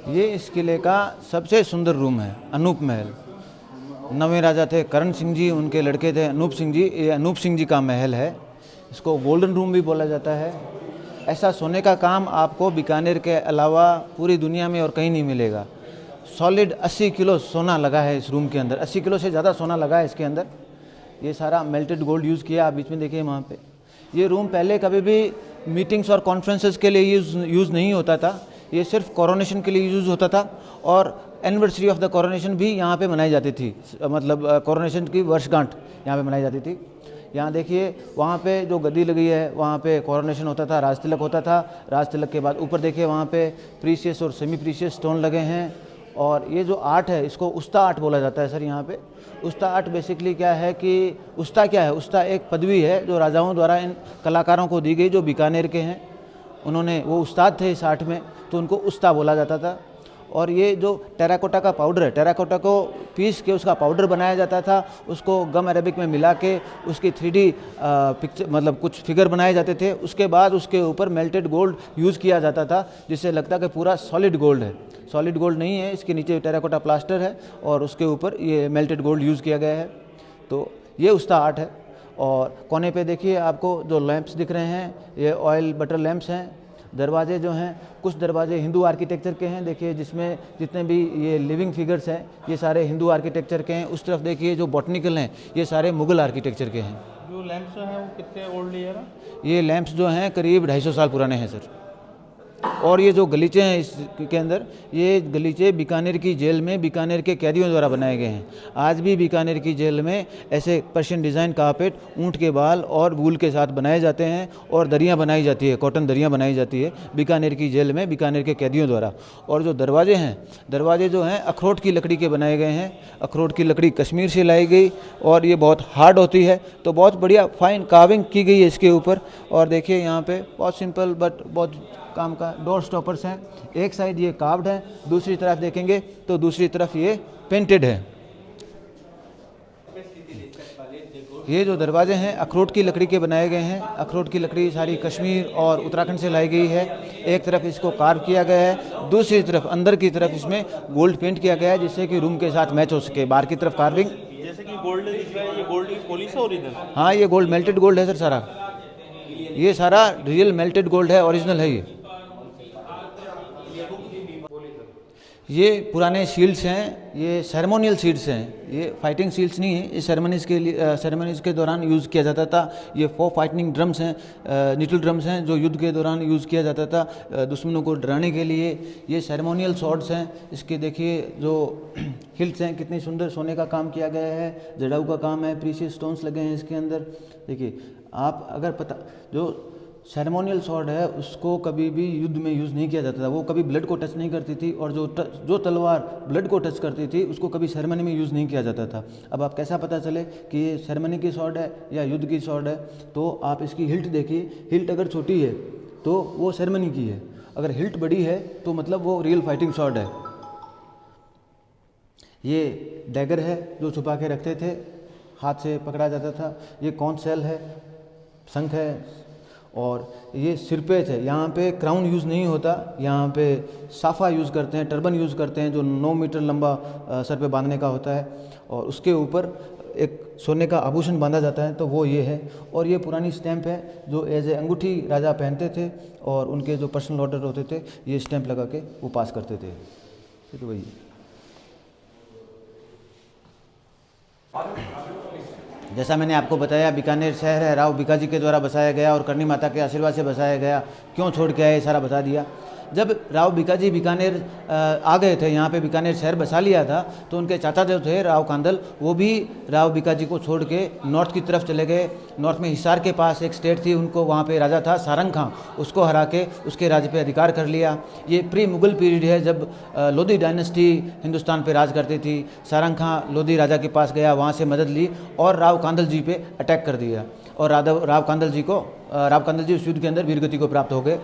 ये इस किले का सबसे सुंदर रूम है, अनूप महल। नवे राजा थे करण सिंह जी, उनके लड़के थे अनूप सिंह जी। ये अनूप सिंह जी का महल है। इसको गोल्डन रूम भी बोला जाता है। ऐसा सोने का काम आपको बीकानेर के अलावा पूरी दुनिया में और कहीं नहीं मिलेगा। सॉलिड 80 किलो सोना लगा है इस रूम के अंदर, 80 किलो से ज़्यादा सोना लगा है इसके अंदर। ये सारा मेल्टेड गोल्ड यूज़ किया। आप बीच में देखिए वहाँ पे ये रूम पहले कभी भी मीटिंग्स और कॉन्फ्रेंसेस के लिए यूज़ नहीं होता था। ये सिर्फ कोरोनेशन के लिए यूज़ होता था और एनिवर्सरी ऑफ द कोरोनेशन भी यहाँ पे मनाई जाती थी, मतलब कोरोनेशन की वर्षगांठ यहाँ पे मनाई जाती थी। यहाँ देखिए वहाँ पे जो गद्दी लगी है वहाँ पे कोरोनेशन होता था, राज तिलक होता था। राज तिलक के बाद ऊपर देखिए वहाँ पे प्रीशियस और सेमी प्रीशियस स्टोन लगे हैं। और ये जो आर्ट है इसको उस्ता आर्ट बोला जाता है सर। यहाँ पे उस्ता आर्ट बेसिकली क्या है कि उस्ता क्या है, उस्ता एक पदवी है जो राजाओं द्वारा इन कलाकारों को दी गई जो बीकानेर के हैं। उन्होंने वो उस्ताद थे इस आर्ट में, तो उनको उस्ता बोला जाता था। और ये जो टेराकोटा का पाउडर है, टेराकोटा को पीस के उसका पाउडर बनाया जाता था, उसको गम अरेबिक में मिला के उसकी 3D पिक्चर मतलब कुछ फिगर बनाए जाते थे। उसके बाद उसके ऊपर मेल्टेड गोल्ड यूज़ किया जाता था, जिससे लगता कि पूरा सॉलिड गोल्ड है। सॉलिड गोल्ड नहीं है, इसके नीचे टेराकोटा प्लास्टर है और उसके ऊपर ये मेल्टेड गोल्ड यूज़ किया गया है। तो ये उसका आर्ट है। और कोने पे देखिए आपको जो लैंप्स दिख रहे हैं ये ऑयल बटर लैंप्स हैं। दरवाजे जो हैं कुछ दरवाजे हिंदू आर्किटेक्चर के हैं, देखिए जिसमें जितने भी ये लिविंग फिगर्स हैं ये सारे हिंदू आर्किटेक्चर के हैं। उस तरफ देखिए जो बॉटनिकल हैं ये सारे मुगल आर्किटेक्चर के हैं। जो लैंप्स हैं वो कितने ओल्ड ईयर है? ये लैंप्स जो हैं करीब 250 साल पुराने हैं सर। और ये जो गलीचे हैं इसके अंदर, ये गलीचे बीकानेर की जेल में बीकानेर के कैदियों द्वारा बनाए गए हैं। आज भी बीकानेर की जेल में ऐसे पर्शियन डिज़ाइन कारपेट ऊँट के बाल और वूल के साथ बनाए जाते हैं और दरियाँ बनाई जाती है, कॉटन दरियाँ बनाई जाती है बीकानेर की जेल में बीकानेर के कैदियों द्वारा। और जो दरवाजे हैं, दरवाजे जो हैं अखरोट की लकड़ी के बनाए गए हैं। अखरोट की लकड़ी कश्मीर से लाई गई और ये बहुत हार्ड होती है, तो बहुत बढ़िया फाइन कार्विंग की गई है इसके ऊपर। और देखिए यहाँ पे बहुत सिंपल बट बहुत काम का डोर स्टॉपर्स हैं। एक साइड ये कार्व्ड है, दूसरी तरफ देखेंगे तो दूसरी तरफ ये पेंटेड है। ये जो दरवाजे हैं अखरोट की लकड़ी के बनाए गए हैं। अखरोट की लकड़ी सारी कश्मीर और उत्तराखंड से लाई गई है। एक तरफ इसको कार्व किया गया है, दूसरी तरफ अंदर की तरफ इसमें गोल्ड पेंट किया गया है जिससे कि रूम के साथ मैच हो सके। बाहर की तरफ कार्विंग, जैसे कि गोल्ड दिख रहा है, ये गोल्ड की पॉलिश है ओरिजिनल? हाँ ये गोल्ड मेल्टेड गोल्ड है सर सारा। ये सारा रियल मेल्टेड गोल्ड है, ओरिजिनल है ये पुराने शील्ड्स हैं, ये सेरेमोनियल शील्ड्स हैं, ये फाइटिंग शील्ड्स नहीं है। ये सेरेमनीज़ के दौरान यूज़ किया जाता था। ये 4 फाइटिंग ड्रम्स हैं, निटल ड्रम्स हैं जो युद्ध के दौरान यूज़ किया जाता था दुश्मनों को डराने के लिए। ये सेरेमोनियल स्वॉर्ड्स हैं। इसके देखिए जो हिल्ट्स हैं कितनी सुंदर सोने का काम किया गया है, जड़ाऊ का काम है, प्रीशियस स्टोन्स लगे हैं इसके अंदर। देखिए आप अगर पता जो सेरेमोनियल स्वॉर्ड है उसको कभी भी युद्ध में यूज़ नहीं किया जाता था, वो कभी ब्लड को टच नहीं करती थी। और जो तलवार ब्लड को टच करती थी उसको कभी सेरेमनी में यूज़ नहीं किया जाता था। अब आप कैसा पता चले कि ये सेरेमनी की स्वॉर्ड है या युद्ध की स्वॉर्ड है, तो आप इसकी हिल्ट देखिए। हिल्ट अगर छोटी है तो वो सेरेमनी की है, अगर हिल्ट बड़ी है तो मतलब वो रियल फाइटिंग स्वॉर्ड है। ये डैगर है जो छुपा के रखते थे, हाथ से पकड़ा जाता था। ये कौन सेल है, शंख है। और ये सिरपेच है, यहाँ पे क्राउन यूज़ नहीं होता, यहाँ पे साफ़ा यूज़ करते हैं, टर्बन यूज़ करते हैं जो 9 मीटर लंबा सर पे बांधने का होता है। और उसके ऊपर एक सोने का आभूषण बांधा जाता है, तो वो ये है। और ये पुरानी स्टैंप है जो एज ए अंगूठी राजा पहनते थे और उनके जो पर्सनल ऑर्डर होते थे ये स्टैंप लगा के वो पास करते थे। तो वही जैसा मैंने आपको बताया बीकानेर शहर है राव बीकाजी के द्वारा बसाया गया और करणी माता के आशीर्वाद से बसाया गया। क्यों छोड़ के आए ये सारा बता दिया। जब राव बीकाजी बीकानेर आ गए थे, यहाँ पे बीकानेर शहर बसा लिया था, तो उनके चाचा जो थे राव कांदल, वो भी राव बीकाजी को छोड़ के नॉर्थ की तरफ चले गए। नॉर्थ में हिसार के पास एक स्टेट थी, उनको वहाँ पे राजा था सारंग खां, उसको हरा के उसके राज्य पे अधिकार कर लिया। ये प्री मुगल पीरियड है जब लोधी डायनेस्टी हिंदुस्तान पे राज करती थी। सारंग खां लोधी राजा के पास गया, वहाँ से मदद ली और राव कांदल जी पे अटैक कर दिया। और राव कांदल जी उस युद्ध के अंदर वीरगति को प्राप्त हो गए।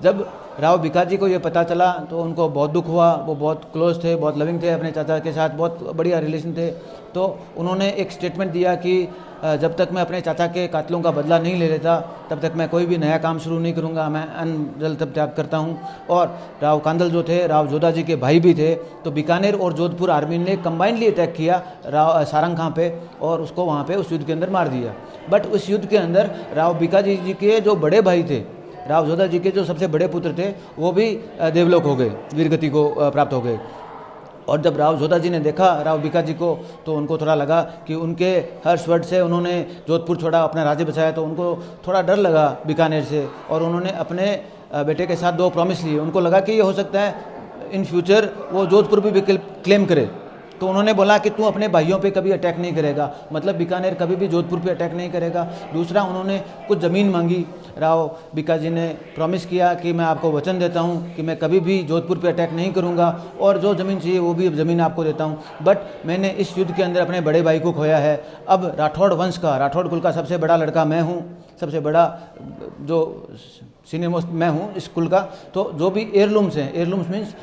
जब राव भिकाजी को ये पता चला तो उनको बहुत दुख हुआ। वो बहुत क्लोज थे, बहुत लविंग थे अपने चाचा के साथ, बहुत बढ़िया रिलेशन थे। तो उन्होंने एक स्टेटमेंट दिया कि जब तक मैं अपने चाचा के कातलों का बदला नहीं ले लेता तब तक मैं कोई भी नया काम शुरू नहीं करूंगा, मैं अन्न जल तब त्याग करता हूं। और राव कांदल जो थे राव जोधा जी के भाई भी थे। तो बीकानेर और जोधपुर आर्मी ने कंबाइंडली अटैक किया राव सारंग खां पे और उसको वहाँ पे उस युद्ध के अंदर मार दिया। बट उस युद्ध के अंदर राव भिकाजी जी के जो बड़े भाई थे, राव जोधा जी के जो सबसे बड़े पुत्र थे, वो भी देवलोक हो गए, वीरगति को प्राप्त हो गए। और जब राव जोधा जी ने देखा राव भिकाजी को तो उनको थोड़ा लगा कि उनके हर्षवर्ध से उन्होंने जोधपुर छोड़ा, अपना राज्य बचाया, तो उनको थोड़ा डर लगा बीकानेर से। और उन्होंने अपने बेटे के साथ 2 प्रॉमिस लिए। उनको लगा कि ये हो सकता है इन फ्यूचर वो जोधपुर भी क्लेम करे। तो उन्होंने बोला कि तू अपने भाइयों पे कभी अटैक नहीं करेगा, मतलब बीकानेर कभी भी जोधपुर पे अटैक नहीं करेगा। दूसरा, उन्होंने कुछ ज़मीन मांगी। राव भिकाजी ने प्रॉमिस किया कि मैं आपको वचन देता हूं कि मैं कभी भी जोधपुर पे अटैक नहीं करूंगा और जो ज़मीन चाहिए वो भी ज़मीन आपको देता हूं। बट मैंने इस युद्ध के अंदर अपने बड़े भाई को खोया है। अब राठौड़ वंश का, राठौड़ कुल का सबसे बड़ा लड़का मैं हूँ, सबसे बड़ा जो सीनियर मोस्ट मैं हूँ इस कुल का। तो जो भी एयरलूम्स हैं, एयरलूम्स मीन्स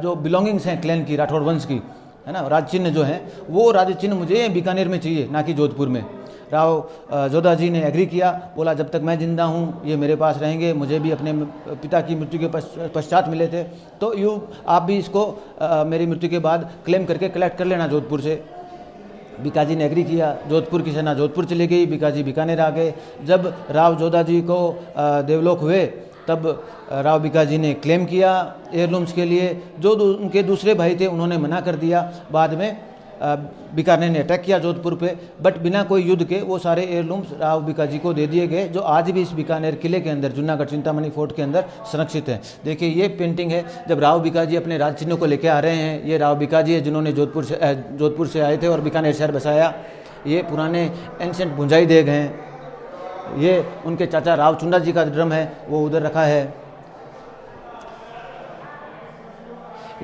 जो बिलोंगिंग्स हैं क्लैन की, राठौड़ वंश की, है ना, राज चिन्ह जो हैं, वो राज चिन्ह मुझे बीकानेर में चाहिए, ना कि जोधपुर में। राव जोधा जी ने एग्री किया, बोला जब तक मैं जिंदा हूँ ये मेरे पास रहेंगे, मुझे भी अपने पिता की मृत्यु के पश्चात मिले थे, तो आप भी इसको मेरी मृत्यु के बाद क्लेम करके कलेक्ट कर लेना जोधपुर से। भिकाजी ने एग्री किया। जोधपुर की सेना जोधपुर चली गई, भिकाजी बीकानेर आ गए। जब राव जोधा जी को देवलोक हुए तब राव भिकाजी ने क्लेम किया एयरलूम्स के लिए। जो उनके दूसरे भाई थे उन्होंने मना कर दिया। बाद में बीकानेर ने अटैक किया जोधपुर पे, बट बिना कोई युद्ध के वो सारे एयरलूम्स राव भिकाजी को दे दिए गए, जो आज भी इस बीकानेर किले के अंदर, जूनागढ़ चिंतामणि फोर्ट के अंदर संरक्षित है। देखिए ये पेंटिंग है जब राव भिकाजी अपने राज चिन्हों को लेके आ रहे हैं। ये राव भिकाजी है जिन्होंने जोधपुर से आए थे और बीकानेर शहर बसाया। ये पुराने एंशेंट भुंजाई देग हैं। ये उनके चाचा राव चुंडा जी का ड्रम है, वो उधर रखा है।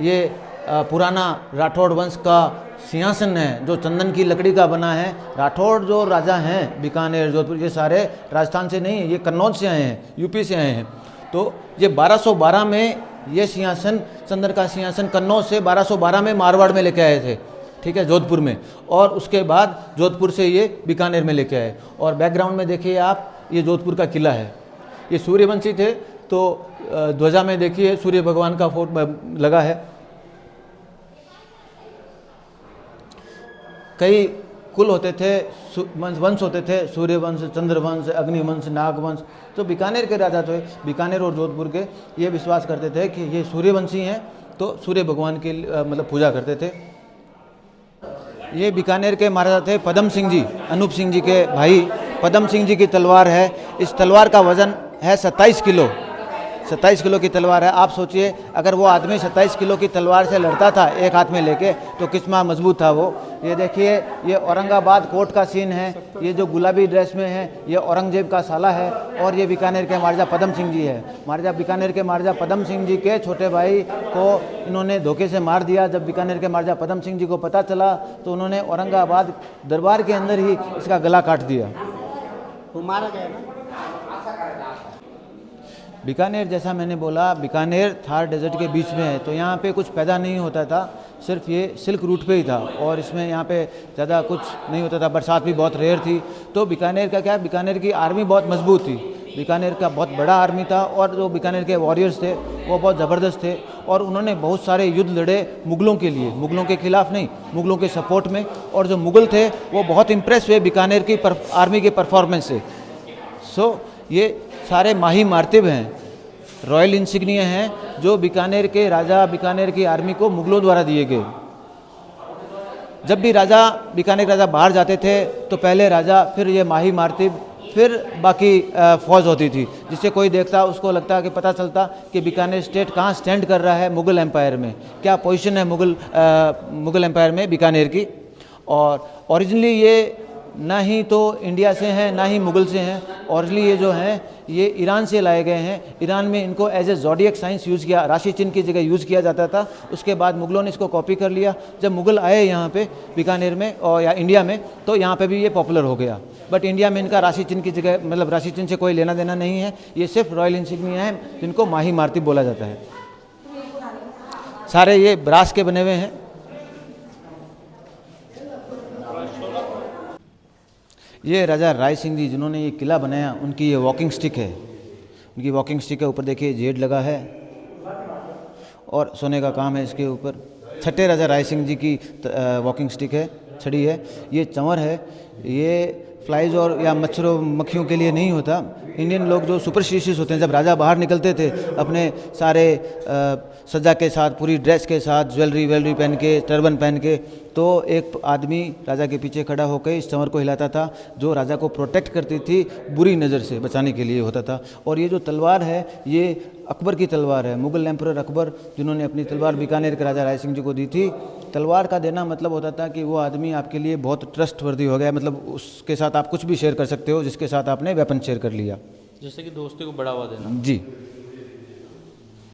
ये पुराना राठौड़ वंश का सिंहासन है जो चंदन की लकड़ी का बना है। राठौड़ जो राजा हैं बीकानेर, जोधपुर, ये सारे राजस्थान से नहीं, ये कन्नौज से आए हैं, यूपी से आए हैं। तो ये 1212 में ये सिंहासन, चंदन का सिंहासन, कन्नौज से 1212 में मारवाड़ में लेके आए थे, ठीक है, जोधपुर में। और उसके बाद जोधपुर से ये बीकानेर में लेके आए। और बैकग्राउंड में देखिए आप, ये जोधपुर का किला है। ये सूर्यवंशी थे तो ध्वजा में देखिए सूर्य भगवान का फोटो लगा है। कई कुल होते थे, वंश होते थे, सूर्यवंश, चंद्रवंश, अग्निवंश, नागवंश। तो बीकानेर के राजा थे, बीकानेर और जोधपुर के, ये विश्वास करते थे कि ये सूर्यवंशी हैं, तो सूर्य भगवान की मतलब पूजा करते थे। ये बीकानेर के महाराजा थे पदम सिंह जी, अनूप सिंह जी के भाई। पदम सिंह जी की तलवार है। इस तलवार का वजन है 27 किलो। 27 किलो की तलवार है। आप सोचिए अगर वो आदमी 27 किलो की तलवार से लड़ता था एक हाथ में लेके, तो कितना मजबूत था वो। ये देखिए, ये औरंगाबाद कोर्ट का सीन है। ये जो गुलाबी ड्रेस में है ये औरंगजेब का साला है। और ये बीकानेर के महाराजा पदम सिंह जी है। महाराजा बीकानेर के महाराजा पदम सिंह जी के छोटे भाई को इन्होंने धोखे से मार दिया। जब बीकानेर के महाराजा पदम सिंह जी को पता चला तो उन्होंने औरंगाबाद दरबार के अंदर ही इसका गला काट दिया। वो मारा गया ना। बीकानेर, जैसा मैंने बोला, बीकानेर थार डेजर्ट के बीच में है, तो यहाँ पे कुछ पैदा नहीं होता था, सिर्फ ये सिल्क रूट पे ही था। और इसमें यहाँ पे ज़्यादा कुछ नहीं होता था, बरसात भी बहुत रेयर थी। तो बीकानेर का क्या, बीकानेर की आर्मी बहुत मजबूत थी। बीकानेर का बहुत बड़ा आर्मी था और जो बीकानेर के वॉरियर्स थे वो बहुत ज़बरदस्त थे। और उन्होंने बहुत सारे युद्ध लड़े मुगलों के लिए, मुगलों के खिलाफ नहीं, मुगलों के सपोर्ट में। और जो मुगल थे वो बहुत इम्प्रेस हुए बीकानेर की आर्मी के परफॉर्मेंस से। सो ये सारे माही मार्तिब हैं, रॉयल इंसिग्निया हैं जो बीकानेर के राजा, बीकानेर की आर्मी को मुगलों द्वारा दिए गए। जब भी राजा, बीकानेर राजा बाहर जाते थे तो पहले राजा, फिर ये माही मार्तिब, फिर बाकी फौज होती थी, जिससे कोई देखता उसको लगता कि पता चलता कि बीकानेर स्टेट कहाँ स्टैंड कर रहा है मुग़ल एम्पायर में, क्या पोजीशन है मुग़ल एम्पायर में बीकानेर की। और ओरिजिनली ये ना ही तो इंडिया से हैं ना ही मुग़ल से हैं। ओरिजिनली ये जो हैं ये ईरान से लाए गए हैं। ईरान में इनको as a zodiac science use किया, राशि चिन्ह की जगह यूज़ किया जाता था। उसके बाद मुग़लों ने इसको कॉपी कर लिया। जब मुग़ल आए यहाँ पे बीकानेर में और या इंडिया में, तो यहाँ पे भी ये पॉपुलर हो गया। बट इंडिया में इनका राशि चिन्ह की जगह, मतलब राशि चिन्ह से कोई लेना देना नहीं है। ये सिर्फ रॉयल इंसिग्निया है जिनको माही मार्ती बोला जाता है। सारे ये ब्रास के बने हुए हैं। ये राजा राय सिंह जी जिन्होंने ये किला बनाया, उनकी ये वॉकिंग स्टिक है। उनकी वॉकिंग स्टिक के ऊपर देखिए जेड लगा है और सोने का काम है इसके ऊपर। छठे राजा राय सिंह जी की वॉकिंग स्टिक है, छड़ी है। ये चंवर है, ये फ्लाइज और या मच्छरों मक्खियों के लिए नहीं होता। इंडियन लोग जो सुपरस्टिशियस होते हैं, जब राजा बाहर निकलते थे अपने सारे सज्जा के साथ, पूरी ड्रेस के साथ, ज्वेलरी वेलरी पहन के, टर्बन पहन के, तो एक आदमी राजा के पीछे खड़ा होकर इस चंवर को हिलाता था, जो राजा को प्रोटेक्ट करती थी, बुरी नज़र से बचाने के लिए होता था। और ये जो तलवार है ये अकबर की तलवार है। मुग़ल एम्परर अकबर जिन्होंने अपनी तलवार बीकानेर के राजा राय सिंह जी को दी थी। तलवार का देना मतलब होता था कि वो आदमी आपके लिए बहुत ट्रस्टवर्दी हो गया, मतलब उसके साथ आप कुछ भी शेयर कर सकते हो जिसके साथ आपने वेपन शेयर कर लिया। जैसे कि दोस्ती को बढ़ावा देना। जी।